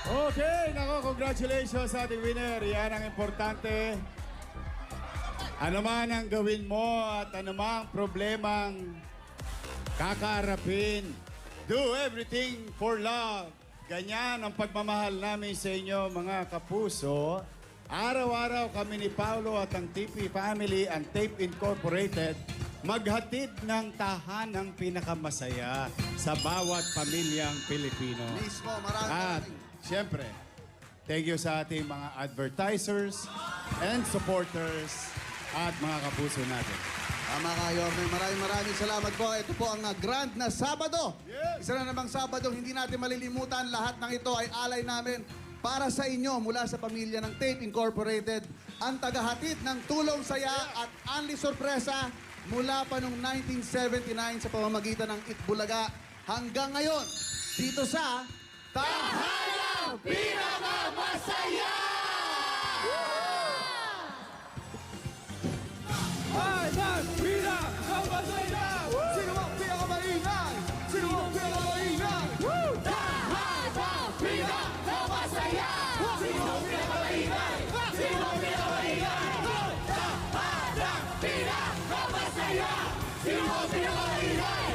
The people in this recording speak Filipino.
Okay, nako, congratulations sa ating winner. Yan ang importante. Ano man ang gawin mo at ano mang problemang kakaharapin, do everything for love. Ganyan ang pagmamahal namin sa inyo, mga kapuso. Araw-araw kami ni Paulo at ang TP Family and Tape Incorporated maghatid ng tahanang pinakamasaya sa bawat pamilyang Pilipino. Mismo, maraming At siyempre, thank you sa ating mga advertisers and supporters at mga kapuso natin. Tama ka, Yorme. Maraming salamat po. Ito po ang grand na Sabado. Yes! Isa na namang Sabado, hindi natin malilimutan. Lahat ng ito ay alay namin para sa inyo mula sa pamilya ng Tape Incorporated. Ang tagahatid ng tulong saya at Anli Sorpresa mula pa noong 1979 sa pamamagitan ng Itbulaga hanggang ngayon dito sa Tahanang Pinakamasaya! Tahanang Pinakamasaya! Sino ang pinakamaingay? Sino ang pinakamaingay? Tahanang Pinakamasaya! Sino ang pinakamaingay? Sino ang pinakamaingay? Tahanang Pinakamasaya! Sino ang pinakamaingay?